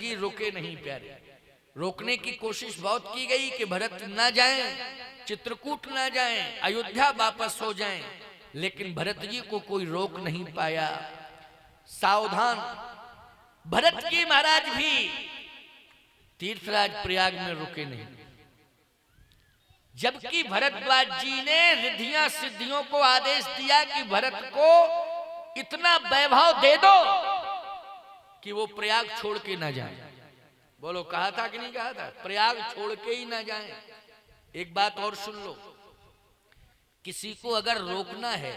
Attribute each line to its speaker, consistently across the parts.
Speaker 1: जी रुके नहीं प्यारे। रोकने की कोशिश बहुत की गई कि भरत ना जाएं, चित्रकूट ना जाएं, अयोध्या वापस हो जाएं, लेकिन भरत जी को कोई रोक नहीं पाया। सावधान भरत जी महाराज भी तीर्थराज प्रयाग में रुके नहीं, जबकि भरद्वाज जी ने रिद्धियां सिद्धियों को आदेश दिया कि भरत को इतना वैभव दे दो कि वो प्रयाग छोड़ के ना जाए। बोलो कहा था कि नहीं कहा था? प्रयाग छोड़ के ही ना जाए। एक बात और सुन लो, किसी को अगर रोकना है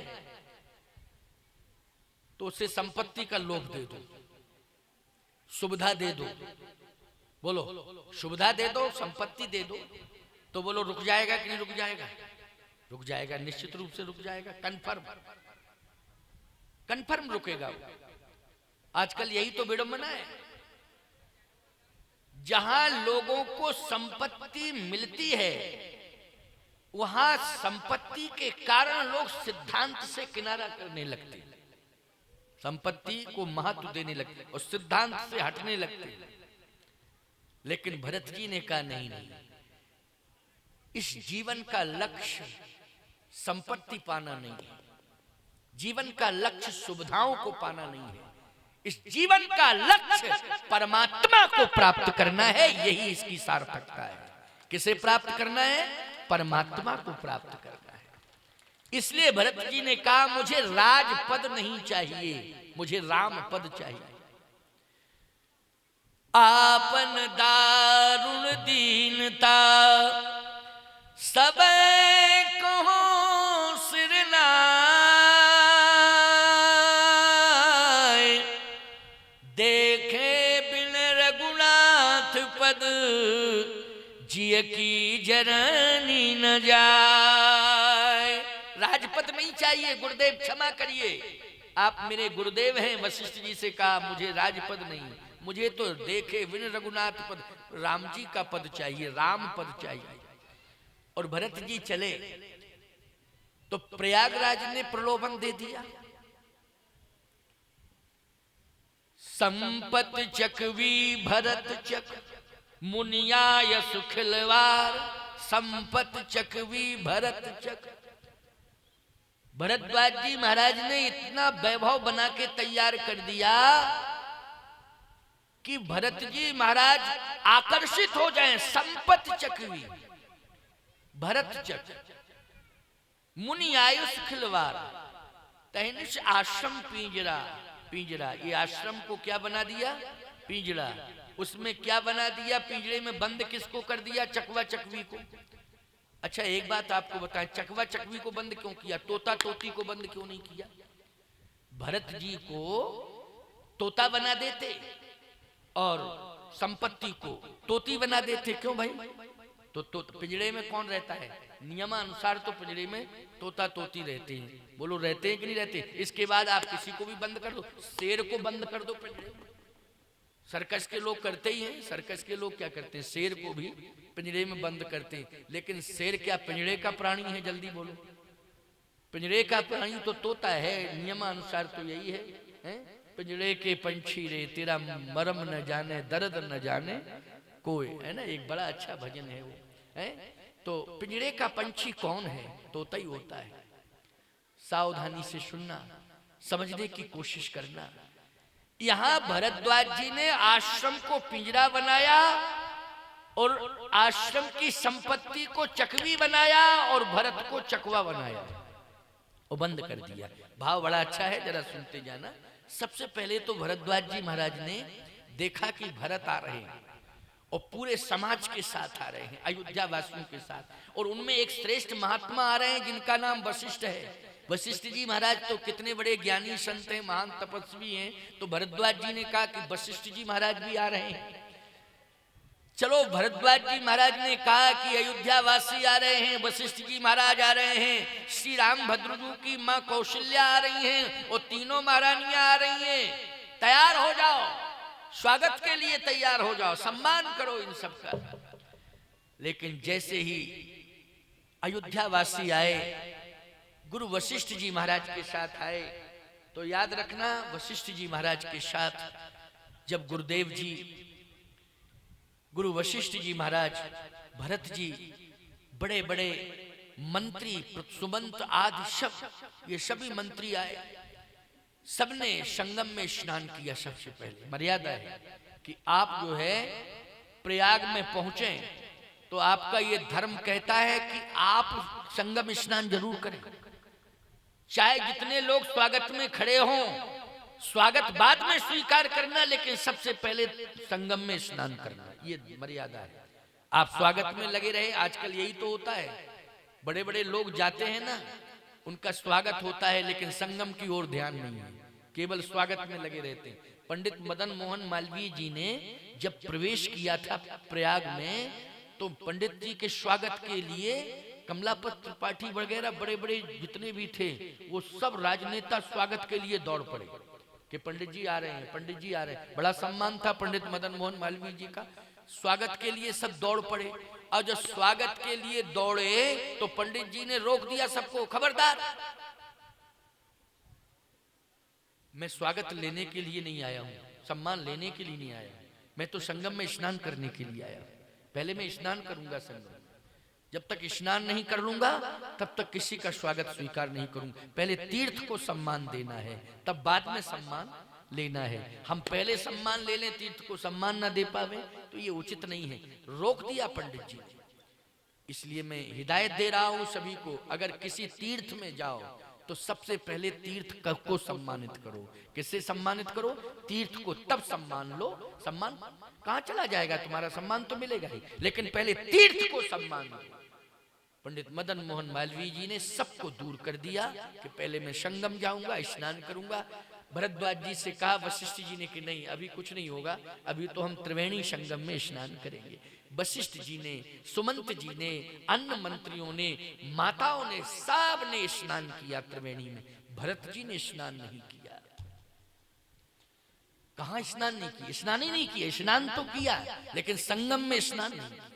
Speaker 1: तो उसे संपत्ति का लोभ दे दो, सुविधा दे दो। बोलो सुविधा दे दो, संपत्ति दे दो, तो बोलो रुक जाएगा कि नहीं रुक जाएगा? रुक जाएगा, निश्चित रूप से रुक जाएगा। कन्फर्म कन्फर्म रुकेगा। आजकल यही तो विडंबना है, जहां लोगों को संपत्ति मिलती है वहां संपत्ति के कारण लोग सिद्धांत से किनारा करने लगते, संपत्ति को महत्व देने लगते और सिद्धांत से हटने लगते। लेकिन भरत जी ने कहा नहीं नहीं, इस जीवन का लक्ष्य संपत्ति पाना नहीं है, जीवन का लक्ष्य सुविधाओं को पाना नहीं है, इस जीवन का लक्ष्य परमात्मा को प्राप्त करना है। यही इसकी सार्थकता है। किसे प्राप्त करना है? परमात्मा को प्राप्त करना है। इसलिए भरत जी ने कहा मुझे राजपद नहीं चाहिए, मुझे राम पद चाहिए। आपन दारुण दीनता सब कहो सिरना, देखे बिन रघुनाथ पद जिय की जरनी न जाए। राजपद नहीं चाहिए गुरुदेव, क्षमा करिए, आप मेरे गुरुदेव हैं। वशिष्ठ जी से कहा मुझे राजपद नहीं, मुझे तो देखे बिन रघुनाथ पद, राम जी का पद चाहिए, राम पद चाहिए। और भरत जी चले तो प्रयागराज ने प्रलोभन दे दिया। संपत चकवी भरत चक मुनियाय सुखिलवार, संपत चकवी भरत चक। भरद्वाज जी महाराज ने इतना वैभव बना के तैयार कर दिया कि भरत जी महाराज आकर्षित हो जाएं। संपत चकवी भरत चक मुनि आयुष खिलवार, तहनिश आश्रम पिंजरा। पिंजरा, ये आश्रम को क्या बना दिया? पिंजरा। उसमें क्या बना दिया? पिंजरे में बंद किसको कर दिया? चकवा चकवी को। अच्छा एक बात आपको बताएं, चकवा चकवी को बंद क्यों किया? तोता तोती को बंद क्यों नहीं किया? भरत जी को तोता बना देते और संपत्ति को तोती बना देते। क्यों भाई? तो पिंजरे में कौन रहता है? नियमानुसार तो पिंजरे में तोता तोती रहते हैं। बोलो रहते हैं कि नहीं रहते? इसके बाद आप किसी को भी बंद कर दो, शेर को बंद कर दो पिंजरे में। सर्कस के लोग करते ही हैं। सर्कस के लोग क्या करते हैं? शेर को भी पिंजरे में बंद करते हैं। लेकिन शेर क्या पिंजरे का प्राणी है? जल्दी बोलो। पिंजरे का प्राणी तो तोता है। नियमानुसार तो यही है? पिंजरे के पंछी रे तेरा मरम न जाने दर्द न जाने कोई, है ना? एक बड़ा अच्छा भजन है वो, है? तो पिंजरे का पंछी कौन है? तोता ही होता है। सावधानी से सुनना, समझने की कोशिश करना। यहां भरद्वाज जी ने आश्रम को पिंजरा बनाया और आश्रम की संपत्ति को चकवी बनाया और भरत को चकवा बनाया और बंद कर दिया। भाव बड़ा अच्छा है, जरा सुनते जाना। सबसे पहले तो भरद्वाज जी महाराज ने देखा कि भरत आ रहे हैं और पूरे समाज के साथ आ रहे हैं, अयोध्या वासियों के साथ, और उनमें एक श्रेष्ठ महात्मा आ रहे हैं जिनका नाम वशिष्ठ है। वशिष्ठ जी महाराज तो कितने बड़े ज्ञानी संत हैं, महान तपस्वी हैं। तो भरद्वाज जी ने कहा कि वशिष्ठ जी महाराज भी आ रहे हैं। चलो भरद्वाज जी महाराज ने कहा कि अयोध्या वासी आ रहे हैं, वशिष्ठ जी महाराज आ रहे हैं, श्री राम भद्रजू की माँ कौशल्या आ रही हैं और तीनों महारानियां आ रही हैं, तैयार हो जाओ, स्वागत के लिए तैयार हो जाओ, सम्मान करो इन सबका। लेकिन जैसे ही अयोध्या वासी आए, गुरु वशिष्ठ जी महाराज के साथ आए, तो याद रखना वशिष्ठ जी महाराज के साथ जब गुरुदेव जी गुरु वशिष्ठ जी महाराज, भरत जी, बड़े बड़े मंत्री, सुमंत आदि सब, ये सभी मंत्री आए, सबने संगम में स्नान किया। सबसे पहले मर्यादा है कि आप जो है प्रयाग में पहुंचे तो आपका ये धर्म कहता है कि आप संगम स्नान जरूर करें, चाहे जितने लोग स्वागत में खड़े हों, स्वागत बाद में स्वीकार करना, लेकिन सबसे पहले संगम में स्नान करना, ये मर्यादा है। आप स्वागत में लगे रहे, आजकल यही तो होता है, बड़े बड़े लोग जाते हैं ना, उनका स्वागत होता है लेकिन संगम की ओर ध्यान नहीं है, केवल स्वागत में लगे रहते हैं। पंडित मदन मोहन मालवीय जी ने जब प्रवेश किया था प्रयाग में, तो पंडित जी के स्वागत के लिए कमलापत त्रिपाठी वगैरह बड़े बड़े जितने भी थे, वो सब राजनेता स्वागत के लिए दौड़ पड़े कि पंडित जी आ रहे हैं, पंडित जी आ रहे हैं। बड़ा सम्मान था पंडित मदन मोहन मालवीय जी का, स्वागत के लिए सब दौड़ पड़े। और जब स्वागत के लिए दौड़े तो पंडित जी ने रोक दिया सबको, खबरदार, मैं स्वागत लेने के लिए नहीं आया हूं, सम्मान लेने के लिए नहीं आया हूं, मैं तो संगम में स्नान करने के लिए आया हूं। पहले मैं स्नान करूंगा संगम, जब तक स्नान नहीं कर लूंगा तब तक किसी का स्वागत स्वीकार नहीं करूंगा। पहले तीर्थ को सम्मान देना है, तब बाद में सम्मान लेना है। हम पहले सम्मान ले लें, तीर्थ को सम्मान ना दे पावे तो ये उचित नहीं है। रोक दिया पंडित जी। इसलिए मैं हिदायत दे रहा हूं सभी को, अगर किसी तीर्थ में जाओ तो सबसे पहले तीर्थ को सम्मानित करो। किससे सम्मानित करो? तीर्थ को, तब सम्मान लो। सम्मान कहां चला जाएगा तुम्हारा? सम्मान तो मिलेगा ही, लेकिन पहले तीर्थ को सम्मान दो। पंडित मदन मोहन मालवीय जी ने सबको दूर कर दिया कि पहले मैं संगम जाऊंगा, स्नान करूंगा। भरद्वाज जी से कहा वशिष्ठ जी ने कि नहीं, अभी कुछ नहीं होगा, अभी तो हम त्रिवेणी संगम में स्नान करेंगे। वशिष्ठ जी ने, सुमंत जी ने, अन्य मंत्रियों ने, माताओं ने, सब ने स्नान किया त्रिवेणी में। भरत जी ने स्नान नहीं किया। कहां स्नान नहीं किया? स्नान ही नहीं किया। स्नान तो किया लेकिन संगम में स्नान नहीं किया।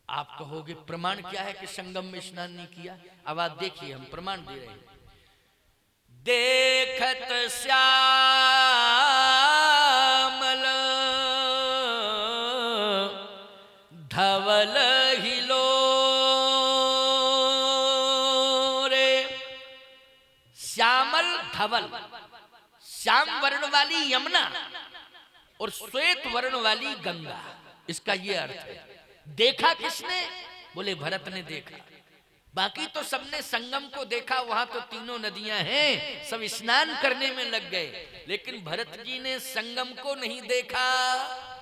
Speaker 1: आप कहोगे प्रमाण क्या है कि संगम में स्नान नहीं किया? अब आप देखिए, हम प्रमाण दे रहे हैं। देखत श्यामल धवल हिलो रे। श्यामल धवल, श्याम वर्ण वाली यमुना और श्वेत वर्ण वाली गंगा, इसका ये अर्थ है। देखा किसने? बोले भरत ने देखा। बाकी तो सबने संगम को देखा, वहां तो तीनों नदियां हैं, सब स्नान करने में लग गए, लेकिन भरत जी ने संगम को नहीं देखा।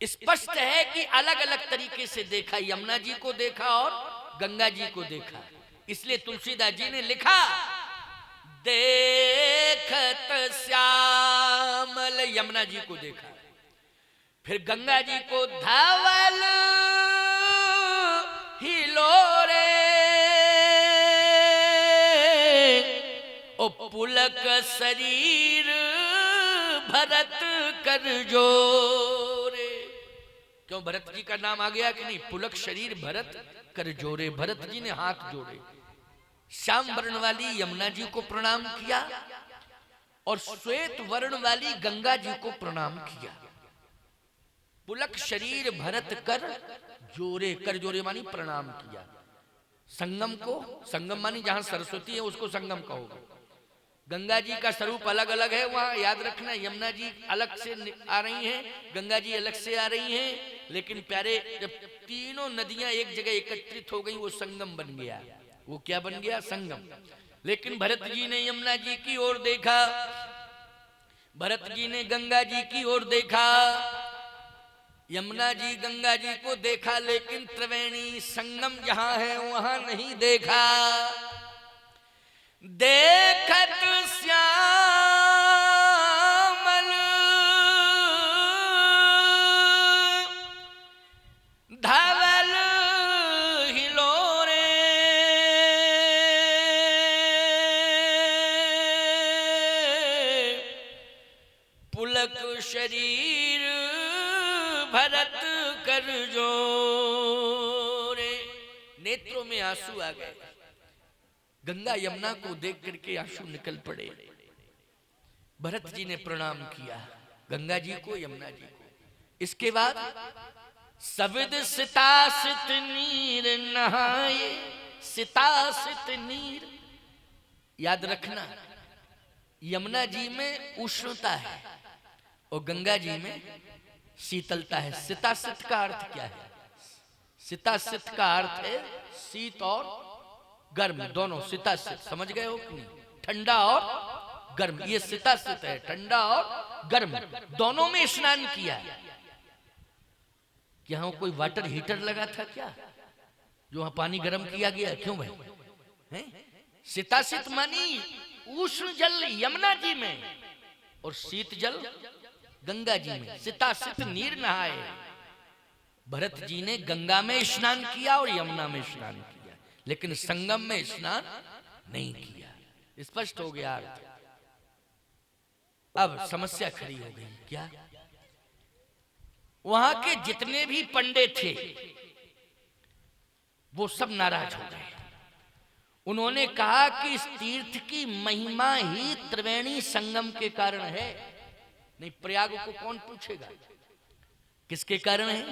Speaker 1: स्पष्ट है कि अलग अलग तरीके से देखा, यमुना जी को देखा और गंगा जी को देखा। इसलिए तुलसीदास जी ने लिखा, देखत श्यामल, यमुना जी को देखा, फिर गंगा जी को धवल हिलोरे ओ पुलक शरीर भरत कर जोरे। क्यों भरत जी का नाम आ गया कि नहीं? पुलक शरीर भरत कर जोरे। भरत जी ने हाथ जोड़े, श्याम वर्ण वाली यमुना जी को प्रणाम किया और श्वेत वर्ण वाली गंगा जी को प्रणाम किया। पुलक शरीर भरत कर जोरे, कर जोरे मानी प्रणाम किया। संगम को, संगम मानी जहां सरस्वती है उसको संगम कहोगे। गंगा जी का स्वरूप अलग अलग है, वहां याद रखना। यमुना जी अलग से आ रही हैं, गंगा जी अलग से आ रही हैं, लेकिन प्यारे जब तीनों नदियां एक जगह एकत्रित हो गई वो संगम बन गया। वो क्या बन गया? संगम। लेकिन भरत जी ने यमुना जी की ओर देखा, भरत जी ने गंगा जी की ओर देखा, यमुना जी गंगा जी को देखा, लेकिन त्रिवेणी संगम जहां है वहां नहीं देखा। देखत श्यामल धवल हिलोरे पुलक शरीर भरत कर जोरे। नेत्रों में आंसू आ गए, गंगा यमुना को देख करके आंसू निकल पड़े। भरत जी ने प्रणाम किया गंगा जी को, यमुना जी को। इसके बाद सविद सितासित नीर नहाए, सितासित नीर। याद रखना, यमुना जी में उष्णता है और गंगा जी में शीतलता है। सितासित का अर्थ क्या है? सितासित का अर्थ है शीत और गर्म दोनों। सितासित समझ गए हो कि नहीं? ठंडा और गर्म, ये सितासित है, ठंडा और गर्म दोनों में स्नान किया। क्या कोई वाटर हीटर लगा था क्या जो वहां पानी गर्म किया गया? क्यों भाई? हैं? सितासित मानी उष्ण जल यमुना जी में और शीत जल गंगा जी में। सितासित नीर नहाए। भरत जी ने गंगा में स्नान किया और यमुना में स्नान किया, लेकिन संगम में स्नान नहीं किया। स्पष्ट हो गया अर्थ। अब समस्या खड़ी हो गई। क्या? वहां के जितने भी पंडित थे वो सब नाराज हो गए। उन्होंने कहा कि इस तीर्थ की महिमा ही त्रिवेणी संगम के कारण है। नहीं, प्रयाग को कौन पूछेगा किसके कारण है?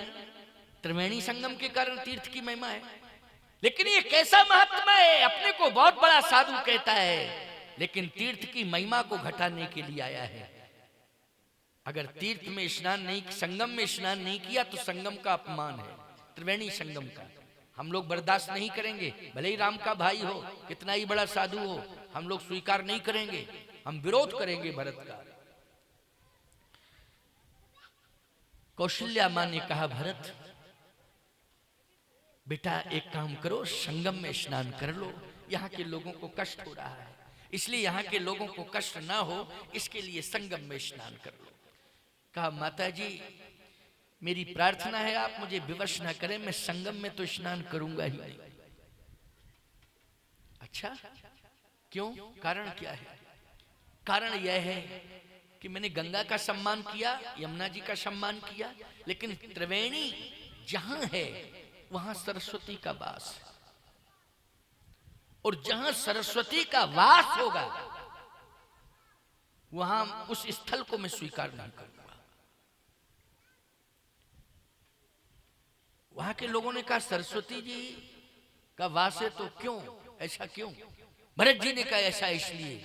Speaker 1: त्रिवेणी संगम के कारण तीर्थ की महिमा है। लेकिन ये कैसा महात्मा है? अपने को बहुत बड़ा साधु कहता है, लेकिन तीर्थ की महिमा को घटाने के लिए आया है। अगर तीर्थ में स्नान नहीं, संगम में स्नान नहीं किया तो संगम का अपमान है, त्रिवेणी संगम का। हम लोग बर्दाश्त नहीं करेंगे, भले ही राम का भाई हो, कितना ही बड़ा साधु हो, हम लोग स्वीकार नहीं करेंगे, हम विरोध करेंगे भरत का। कौशल्या मां ने कहा, भरत बेटा एक काम करो, संगम में स्नान कर लो, यहाँ के लोगों को कष्ट हो रहा है, इसलिए यहाँ के लोगों को कष्ट ना हो इसके लिए संगम में स्नान कर लो। कहा, माता जी मेरी प्रार्थना है आप मुझे विवश ना करें, मैं संगम में तो स्नान करूंगा ही नहीं। अच्छा क्यों? कारण क्या है? कारण यह है कि मैंने गंगा का सम्मान किया, यमुना जी का सम्मान किया, लेकिन त्रिवेणी जहां है वहां सरस्वती का वास है, और जहां सरस्वती का वास होगा वहां उस स्थल को मैं स्वीकार नहीं करूंगा। वहां के लोगों ने कहा, सरस्वती जी का वास है तो क्यों, ऐसा क्यों? भरत जी ने कहा, ऐसा इसलिए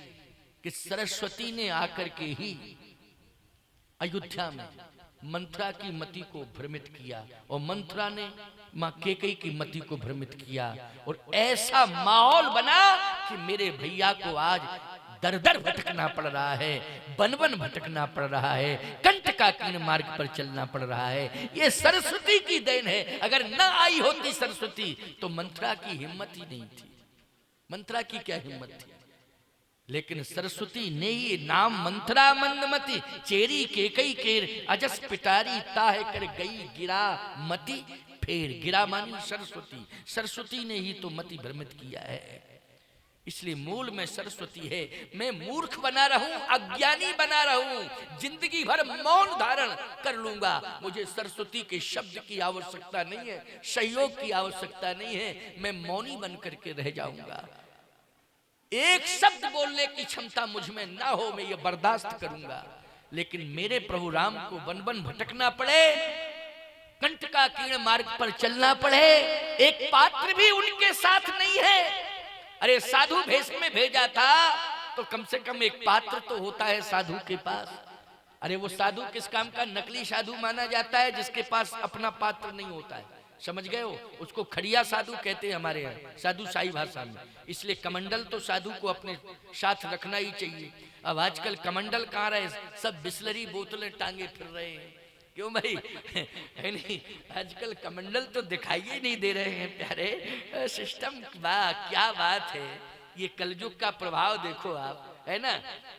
Speaker 1: कि सरस्वती ने आकर के ही अयोध्या में मंथरा की मति को भ्रमित किया, और मंथरा ने मां कैकेयी की मति को भ्रमित किया, और ऐसा माहौल बना कि मेरे भैया को आज दर दर भटकना पड़ रहा है, बन बन भटकना पड़ रहा है, कंटकाकीर्ण मार्ग पर चलना पड़ रहा है। ये सरस्वती की देन है। अगर न आई होती सरस्वती तो मंथरा की हिम्मत ही नहीं थी। मंथरा की क्या हिम्मत थी? लेकिन सरस्वती ने ही नाम मंथरा मंदमती, चेरी कैकेयी केर अजस पिटारी ताह कर गई गिरा मति फेर। गिरा मानी सरस्वती, सरस्वती ने ही तो मति भ्रमित किया है। इसलिए मूल में सरस्वती है। मैं मूर्ख बना रहूं, अज्ञानी बना रहूं, जिंदगी भर मौन धारण कर लूंगा, मुझे सरस्वती के शब्द की आवश्यकता नहीं है, सहयोग की आवश्यकता नहीं है, मैं मौनी बन करके रह जाऊंगा। एक शब्द बोलने की क्षमता मुझ में ना हो, मैं ये बर्दाश्त करूंगा, लेकिन मेरे प्रभु राम को बन बन भटकना पड़े, कंटकाकीर्ण मार्ग पर चलना पड़े, एक पात्र भी उनके साथ नहीं है। अरे साधु भेष में भेजा था तो कम से कम एक पात्र तो होता है साधु के पास। अरे वो साधु किस काम का? नकली साधु माना जाता है जिसके पास अपना पात्र नहीं होता है। समझ गए हो? उसको खड़िया साधु कहते हैं हमारे यहाँ साधु शाही भाषा में। इसलिए कमंडल तो साधु को अपने साथ रखना ही चाहिए। अब आजकल कमंडल कहाँ रहे, सब बिस्लरी बोतलें टांगे फिर रहे हैं। क्यों भाई? है नहीं, आजकल कमंडल तो दिखाई ही नहीं दे रहे हैं प्यारे। सिस्टम वाह क्या बात है, ये कलयुग का प्रभाव देखो आप, है ना।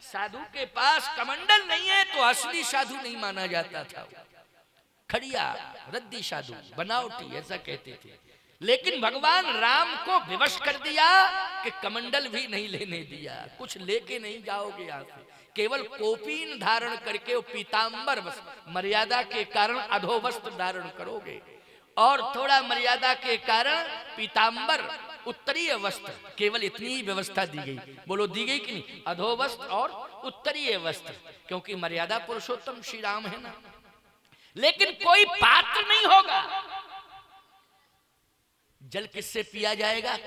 Speaker 1: साधु के पास कमंडल नहीं है तो असली साधु नहीं माना जाता था, खड़िया रद्दी साधु, बनावटी ऐसा कहते थे। लेकिन भगवान राम को विवश कर दिया कि कमंडल भी नहीं लेने दिया, कुछ लेके नहीं जाओगे यहाँ से, केवल कोपीन धारण करके और पीतांबर मर्यादा के कारण अधोवस्त्र धारण करोगे, और थोड़ा मर्यादा के कारण पीतांबर उत्तरीय वस्त्र, केवल इतनी ही व्यवस्था दी गई। बोलो दी गई कि नहीं? अधोवस्त्र और उत्तरीय वस्त्र, क्योंकि मर्यादा पुरुषोत्तम श्री राम है ना। लेकिन कोई पात्र नहीं होगा। जल किससे पिया जाएगा?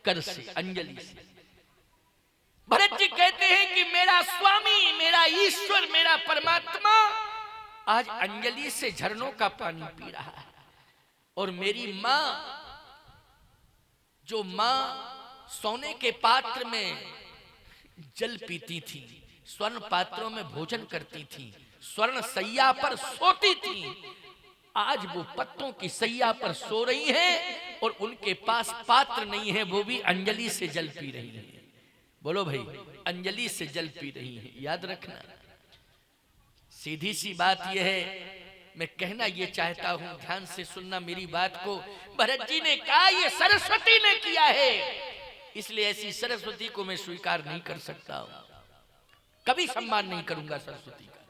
Speaker 1: कर से, अंजलि से। भरत जी कहते हैं कि मेरा स्वामी, मेरा ईश्वर, मेरा परमात्मा आज अंजलि से झरनों का पानी पी रहा है। और मेरी मां, जो मां सोने के पात्र में जल पीती थी, स्वर्ण पात्रों में भोजन करती थी, स्वर्ण सैया पर सोती थी, आज वो पत्तों की सैया पर सो रही हैं और उनके पास पात्र नहीं है, वो भी अंजलि से जल पी रही है। बोलो भाई, अंजलि से जल पी रही है। याद रखना, सीधी सी बात यह है, मैं कहना ये चाहता हूं, ध्यान से सुनना मेरी बात को। भरत जी ने कहा ये सरस्वती ने किया है, इसलिए ऐसी सरस्वती को मैं स्वीकार नहीं कर सकता हूं, कभी सम्मान नहीं करूंगा सरस्वती का।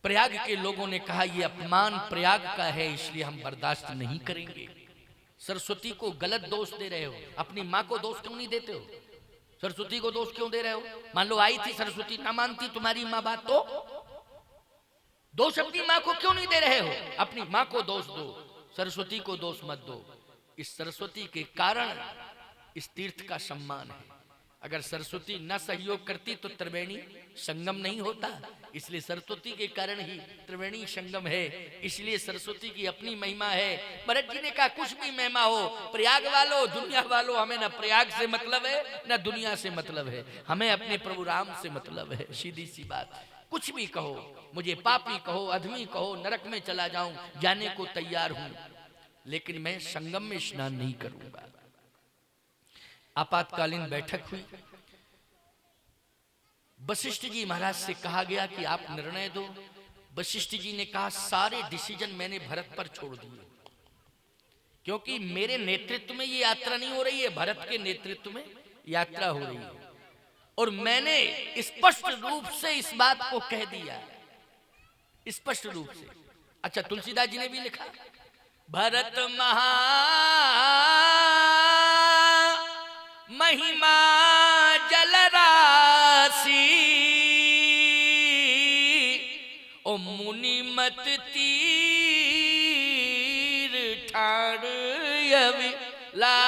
Speaker 1: प्रयाग के लोगों ने कहा ये अपमान प्रयाग का है, इसलिए हम बर्दाश्त नहीं करेंगे। सरस्वती को गलत दोष दे रहे हो, अपनी मां को दोष क्यों नहीं देते हो? सरस्वती को दोष क्यों दे रहे हो? मान लो आई थी सरस्वती, ना मानती तुम्हारी मां बात, तो दोष अपनी मां को क्यों नहीं दे रहे हो? अपनी मां को दोष दो, सरस्वती को दोष मत दो। इस सरस्वती के कारण इस तीर्थ का सम्मान है। अगर सरस्वती न सहयोग करती तो त्रिवेणी संगम नहीं होता, इसलिए सरस्वती के कारण ही त्रिवेणी संगम है, इसलिए सरस्वती की अपनी महिमा है। भरत जी ने कहा कुछ भी महिमा हो, प्रयाग वालों, दुनिया वालों, हमें न प्रयाग से मतलब है न दुनिया से मतलब है, हमें अपने प्रभु राम से मतलब है। सीधी सी बात, कुछ भी कहो, मुझे पापी कहो, अधमी कहो, नरक में चला जाऊं, जाने को तैयार हूं, लेकिन मैं संगम में स्नान नहीं करूंगा। आपातकालीन बैठक हुई, वशिष्ठ जी महाराज से कहा गया कि आप निर्णय दो। वशिष्ठ जी ने कहा सारे डिसीजन मैंने भरत पर छोड़ दिए, क्योंकि मेरे नेतृत्व में ये यात्रा नहीं हो रही है, भरत के नेतृत्व में यात्रा हो रही है, और मैंने स्पष्ट रूप से इस बात को कह दिया, स्पष्ट रूप से। अच्छा, तुलसीदास जी ने भी लिखा, भरत महा महिमा जलराशि, ओ मुनि मत तीर ठाड़ अविलासी।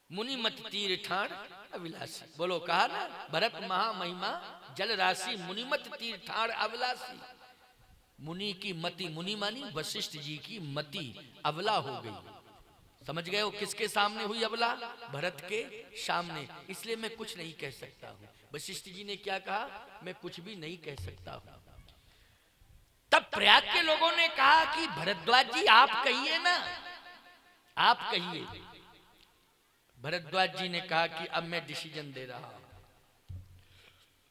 Speaker 1: मुनि मत तीर ठाड़ अविलासी, बोलो कहा ना, भरत महा महिमा जलराशि, मुनि मत तीर ठाड़ अविलासी। मुनि की मति, मुनि मानी वशिष्ठ जी की मति अवला हो गई। समझ गए हो किसके सामने हुई अबला? भरत के सामने। इसलिए मैं कुछ नहीं कह सकता हूं। वशिष्ठ जी ने क्या कहा? मैं कुछ भी नहीं कह सकता हूं। तब प्रयाग के लोगों ने कहा कि भरद्वाज जी आप कहिए ना, आप कहिए। भरद्वाज जी ने कहा कि अब मैं डिसीजन दे रहा हूं।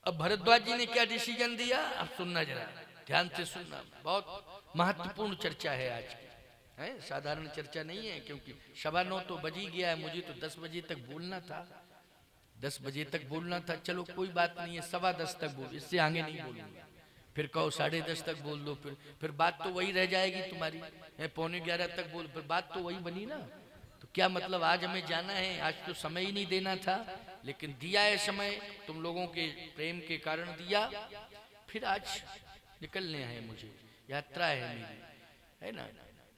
Speaker 1: अब भरद्वाज जी ने क्या डिसीजन दिया, अब सुनना जरा ध्यान से सुनना, बहुत महत्वपूर्ण चर्चा है आज की, है साधारण चर्चा नहीं है, क्योंकि 9:15 तो बज ही गया है, मुझे तो 10 बजे तक बोलना था, 10 बजे तक बोलना था। चलो कोई बात नहीं है, 10:15 तक बोल, इससे आगे नहीं बोलूंगा। फिर कहो 10:30 तक बोल दो, फिर बात तो वही रह जाएगी तुम्हारी, 11:45 तक बोल, फिर बात तो वही बनी ना। तो क्या मतलब, आज हमें जाना है, आज तो समय ही नहीं देना था, लेकिन दिया है समय, तुम लोगों के प्रेम के कारण दिया। फिर आज निकलने है, मुझे यात्रा है मेरी, है ना।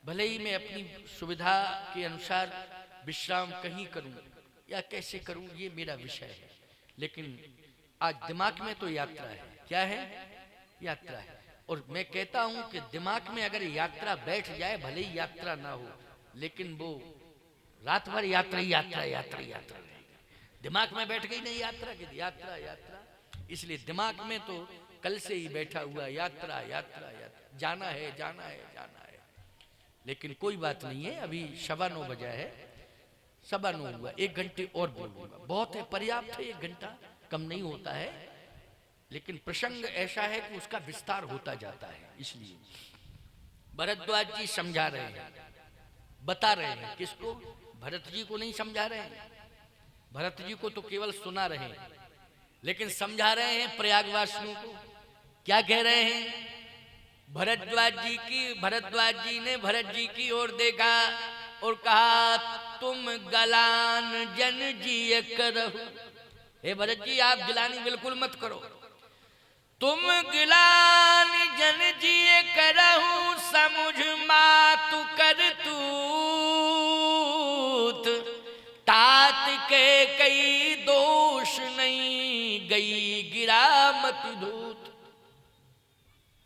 Speaker 1: भले ही मैं अपनी सुविधा के अनुसार विश्राम कहीं करूं या कैसे करूं, ये मेरा विषय है, लेकिन आज दिमाग में तो यात्रा है। क्या है? यात्रा है। और मैं कहता हूं कि दिमाग में अगर यात्रा बैठ जाए, भले ही यात्रा ना हो, लेकिन वो रात भर यात्रा ही यात्रा यात्रा यात्रा रहेगी। दिमाग में बैठ गई नहीं यात्रा की, यात्रा यात्रा, इसलिए दिमाग में तो कल से ही बैठा हुआ यात्रा यात्रा यात्रा, जाना है जाना है जाना है। लेकिन कोई बात नहीं है, अभी 9:15 बजा है, 9:15 हुआ, 1 घंटे और बोलूंगा, बहुत है, पर्याप्त है, 1 घंटा कम नहीं होता है। लेकिन प्रसंग ऐसा है कि उसका विस्तार होता जाता है, इसलिए भरद्वाज जी समझा रहे हैं, बता रहे हैं। किसको? भरत जी को नहीं समझा रहे हैं, भरत जी को तो केवल सुना रहे हैं, लेकिन समझा रहे हैं प्रयागवासियों को। क्या कह रहे हैं? भरद्वाज जी ने भरत जी की ओर देखा और कहा, तुम गलान जन जिय करहु, हे भरत जी आप गिलानी बिल्कुल मत करो। तुम गिलानी जन जिए करहूं समुझ मातु कर तूत, तात के कई दोष नहीं गई गिरा मत धूत।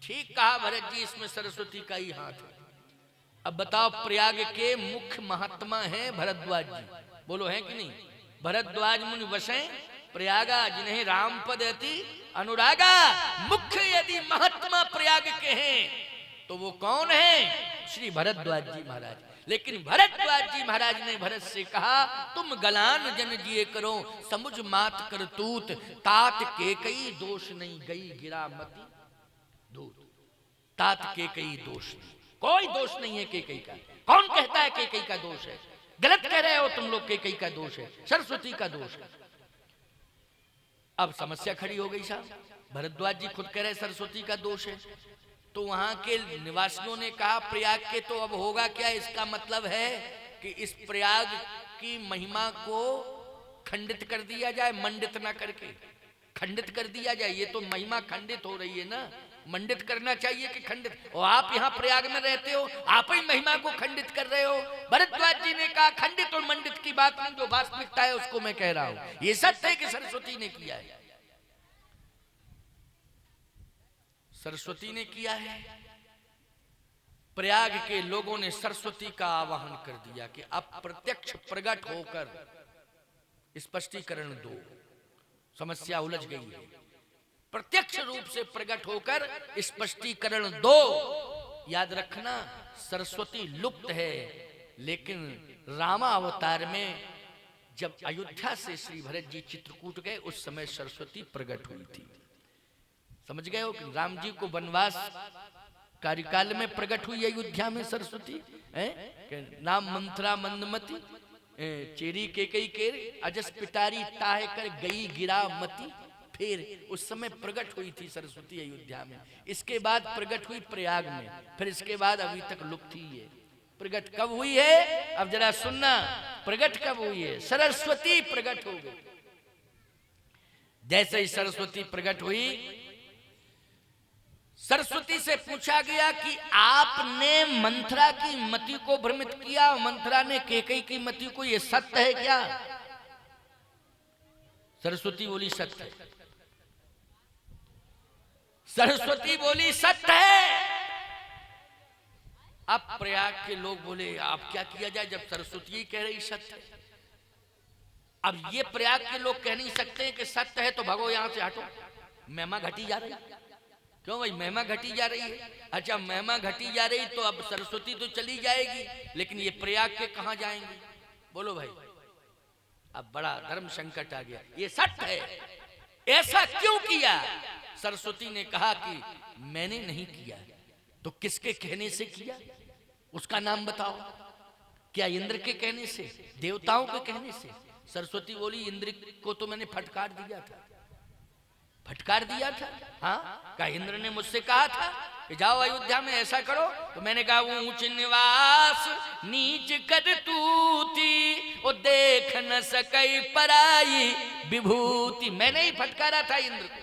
Speaker 1: ठीक कहा भरत जी, इसमें सरस्वती का ही हाथ है। अब बताओ प्रयाग के मुख्य महात्मा हैं भरद्वाज जी, बोलो हैं कि नहीं? भरद्वाज मुनि वसै प्रयागा जिन्हें राम पद अति अनुरागा। मुख्य यदि महात्मा प्रयाग के हैं तो वो कौन है? श्री भरद्वाज जी महाराज। लेकिन भरद्वाज जी महाराज ने भरत से कहा तुम गलान जन जिए करो समुझ मात करतूत, तात के कई दोष नहीं गई गिरा मति धूत। तात के कई दोष नहीं, कोई दोष नहीं है केकई का। कौन कहता है केकई का दोष है? गलत कह रहे हो तुम लोग, केकई का दोष है, सरस्वती का दोष है। अब समस्या खड़ी हो गई साहब, भरद्वाज जी खुद कह रहे सरस्वती का दोष है, तो वहां के निवासियों ने कहा प्रयाग के तो अब होगा क्या? इसका मतलब है कि इस प्रयाग की महिमा को खंडित कर दिया जाए, मंडित ना करके खंडित कर दिया जाए। ये तो महिमा खंडित हो रही है ना, मंडित करना चाहिए कि खंडित? और आप यहाँ प्रयाग में रहते हो, आप ही महिमा को खंडित कर रहे हो। भरद्वाज जी ने कहा खंडित और मंडित की बात नहीं, जो वास्तविकता है उसको मैं कह रहा हूं। ये सत्य है कि सरस्वती ने किया है, सरस्वती ने किया है। प्रयाग के लोगों ने सरस्वती का आवाहन कर दिया कि अब प्रत्यक्ष प्रकट होकर स्पष्टीकरण दो। समस्या उलझ गई है, प्रत्यक्ष रूप से प्रकट होकर स्पष्टीकरण दो। याद रखना सरस्वती लुप्त है, लेकिन रामा अवतार में जब अयोध्या से श्री भरत जी चित्रकूट गए उस समय सरस्वती प्रकट हुई थी। समझ गए हो कि राम जी को वनवास कार्यकाल में प्रकट हुई अयोध्या में सरस्वती है। नाम मंत्रा मंदमती चेरी के कई केर अजस पिटारी ताहे कर गई गिरा मती। फिर उस समय प्रकट हुई थी सरस्वती अयोध्या में, इसके बाद प्रकट हुई प्रयाग में, फिर इसके बाद अभी तक लुप्त ही है। प्रकट कब हुई है? अब जरा सुनना, प्रकट कब हुई है? सरस्वती प्रकट हो गई। जैसे ही सरस्वती प्रकट हुई, सरस्वती से पूछा गया कि आपने मंथरा की मति को भ्रमित किया, मंथरा ने केकई की मति को, ये सत्य है क्या? सरस्वती बोली सत्य है। सरस्वती बोली सत्य है। अब प्रयाग के लोग बोले अब क्या किया जाए जब सरस्वती ही कह रही सत्य है। अब ये प्रयाग के लोग कह नहीं सकते हैं कि सत्य है तो भगो यहां से हटो, महिमा घटी जा रही। क्यों भाई महिमा घटी जा रही है? अच्छा महिमा घटी जा रही तो अब सरस्वती तो चली जाएगी, लेकिन ये प्रयाग के कहां जाएंगे? बोलो भाई, अब बड़ा धर्म संकट आ गया। ये सत्य है, ऐसा क्यों किया? सरस्वती ने कहा कि मैंने नहीं किया, तो किसके कहने से किया उसका नाम बताओ। क्या इंद्र के कहने से, देवताओं के कहने से? सरस्वती बोली इंद्र को तो मैंने फटकार दिया था, फटकार दिया था। हाँ, क्या इंद्र ने मुझसे कहा था कि जाओ अयोध्या में ऐसा करो? तो मैंने कहा ऊंच निवास नीच कर तूती, ओ देख न सकई पराई विभूति। मैंने ही फटकारा था इंद्र को।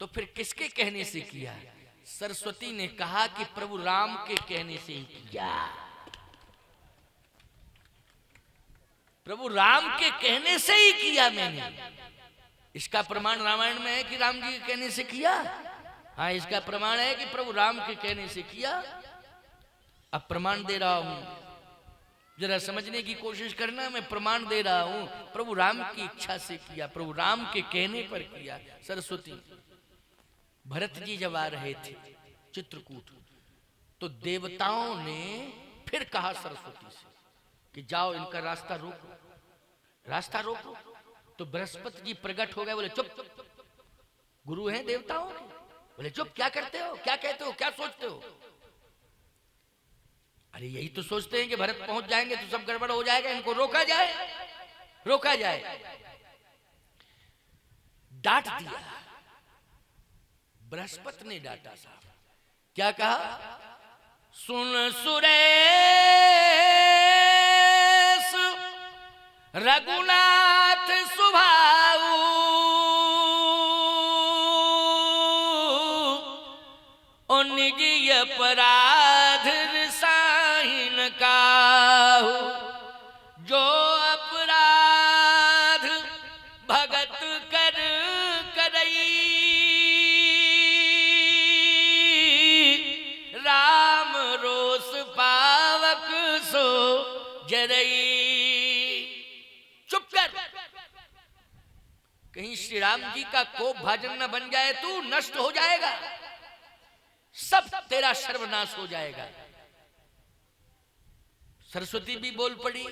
Speaker 1: तो फिर किसके कहने से किया? सरस्वती ने कहा कि प्रभु राम के कहने से ही किया। प्रभु राम के कहने से ही किया मैंने। इसका प्रमाण रामायण में है कि राम जी के कहने से किया। हाँ, इसका प्रमाण है कि प्रभु राम के कहने से किया। अब प्रमाण दे रहा हूं, जरा समझने की कोशिश करना। मैं प्रमाण दे रहा हूं, प्रभु राम की इच्छा से किया, प्रभु राम के कहने पर किया। सरस्वती, भरत जी जब आ रहे थे चित्रकूट, तो देवताओं ने फिर कहा सरस्वती से कि जाओ इनका रास्ता रोको, रास्ता रोको। तो बृहस्पति जी प्रकट हो गए, बोले चुप, गुरु हैं देवताओं के, बोले चुप, क्या करते हो, क्या कहते हो, क्या सोचते हो? अरे यही तो सोचते हैं कि भरत पहुंच जाएंगे तो सब गड़बड़ हो जाएगा, इनको रोका जाए, रोका जाए। डांट दिया, बृहस्पति ने डांटा साहब। क्या कहा? सुन सुरेश रघुनाथ सुभाऊ और निज अपराध साहिन काहू। जो अपराध भगत कर करई राम रोष पावक सो जरई। चुप कर, कहीं श्री राम जी का कोप भाजन न बन जाए, तू नष्ट हो जाएगा, सब तेरा सर्वनाश हो जाएगा। सरस्वती भी बोल पड़ी,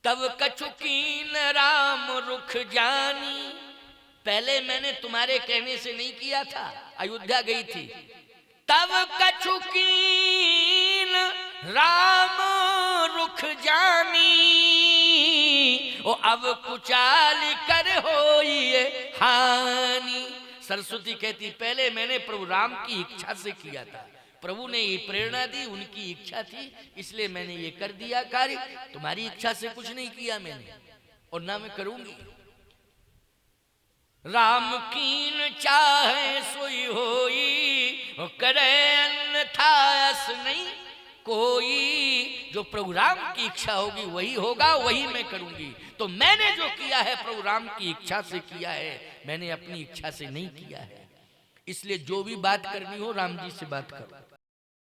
Speaker 1: तब कछुकीन राम रुख जानी। पहले मैंने तुम्हारे कहने से नहीं किया था, अयोध्या गई थी। तब कछुकीन राम रुख जानी ओ अब कुचाल कर होइए हानि। सरस्वती कहती पहले मैंने प्रभु राम की इच्छा से किया था, प्रभु ने ये प्रेरणा दी, उनकी इच्छा थी, इसलिए मैंने ये कर दिया कार्य। तुम्हारी इच्छा से कुछ नहीं किया मैंने और ना मैं करूंगी। राम कीन चाहे सोई होई करे अन्यथा अस नहीं कोई। जो प्रभु राम की इच्छा होगी वही होगा, वही मैं करूंगी। तो मैंने जो किया है प्रभु राम की इच्छा से किया है, मैंने अपनी इच्छा से नहीं किया है। इसलिए जो भी बात करनी हो राम जी से बात करो।